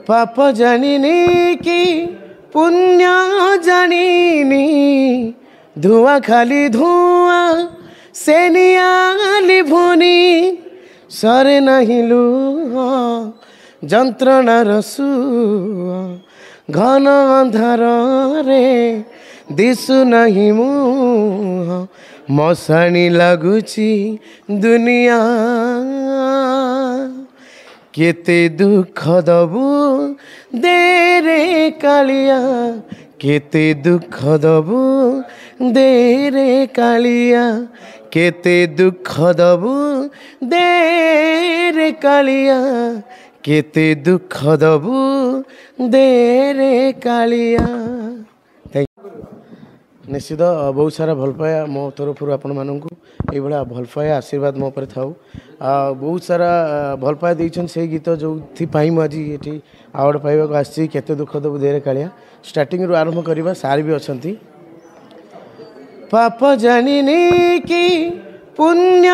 पाप जानिनी कि पुण्य जानिनी धुआं खाली धुआं से नियाली भुनी सरे नहीं लुह जंत्रणार सुआ घन अंधार रे दिशु नहीं मुह मशाणी लगुची दुनिया केते दुख दबु दे रे कालिया केते दुख दबु दे रे कालिया केते दुख दबु दे रे कालिया केते दुख दबु दे रे कालिया। निश्चित बहुत सारा भल पाया मो तरफ आपण मानक ये भल पाया आशीर्वाद मो पर थाउ बहुत सारा भल पाया देछन से गीत जो मुझे ये आवार्ड पाइबा आसी केते दुख दबु देरे कालिया स्टार्टिंग रु आरंभ करवा सार भी अच्छा पाप जानिनी कि पुण्य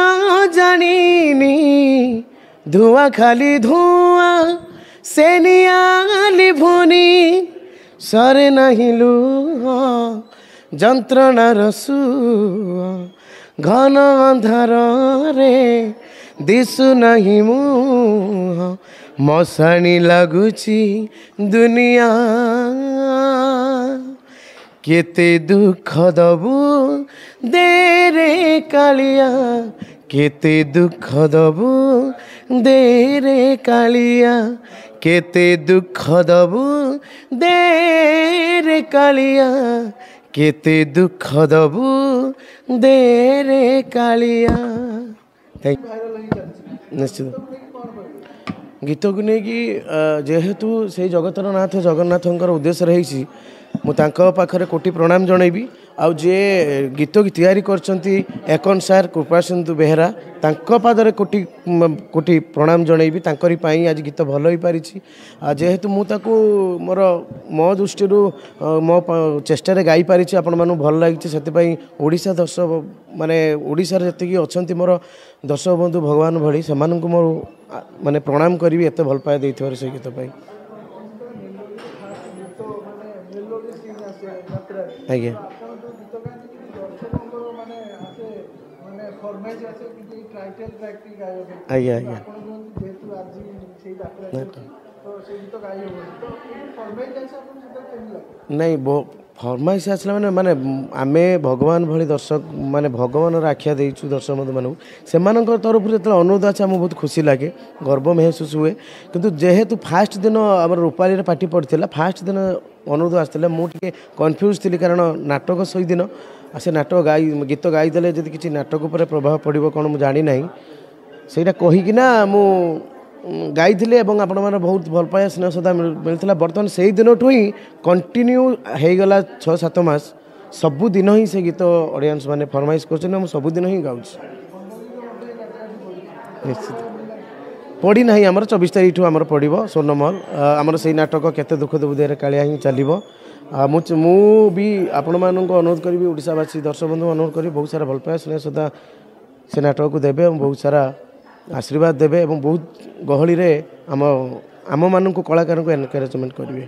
जानिनी धुआं खाली धुआं से नियाली भुनी सरे नहीं लुह जंत्रणार सुआ घन अंधार रे दिशु नहीं मुह मशाणी लगुची दुनिया केते दुख दबु दे रे कालिया केते दुख दबु दे रे कालिया केते दुख दबु दे रे कालिया केते दुख दबु दे रे कालिया। निश्चित गीत को नहीं जेहेतु से जगतर नाथ जगन्नाथंकर उद्देश्य रही मुझे कोटि प्रणाम जनइबी आउ जे गीत की तैयारी करछंती एकन सार कृपा सिंधु बेहरा तांको पादरे कोटि कोटि प्रणाम जनइबी तांकरी पाई आज गीत भल हो पारी जेहेतु मुझे मोर मो दृष्टि मो चेष्टा गाई पारी आपण मानु भल लगी से ओडिशा दर्शक माने ओडिशा रे जति अछंती मोर दर्शक बंधु भगवान भली से मोर माने प्रणाम करी एत भल पाए देथिबार से गीत पाई आज्ञा आज्ञा आज्ञा नहीं फरमाइश आसला माने माने आमे भगवान भली दर्शक माने भगवान आख्या देचु दर्शक बंधु मानू से तरफ जो अनुरोध आसे आम बहुत खुशी लगे गर्व महसूस हुए किंतु जेहेतु फास्ट दिन आम रूपाली पार्टी पड़ता फास्ट दिन अनुरोध आसला मुझे कन्फ्यूज थी कारण नाटक सही दिन से नाटक गाई गीत गाईदे जब किसी नाटक पर प्रभाव पड़ो कौन मुझे जानी ना से कहीकिना मु गाई थी आपण मैंने बहुत भल पाया स्नेह श्रद्धा मिलता बर्तमान से दिन ही कंटिन्यू होगला 6-7 मास सबुदिन ही से गीत ऑडियंस माने फरमाइश कर सबुदिन ही गाँव निश्चित पड़ी ना आमर 24 तारीख आमर पड़ो स्वर्णमहल आमर से नाटक केते दुख दबु देरे कालिया ही चलो मु भी आपण मानक अनुरोध करी ओडिशावासी दर्शक बंधु अनुरोध करी बहुत सारा भल पाया स्नेह श्रद्धा से नाटक को देवे बहुत सारा आशीर्वाद देवे बहुत गहली रे आम मानक कलाकार को एनकरेजमेंट करेंगे।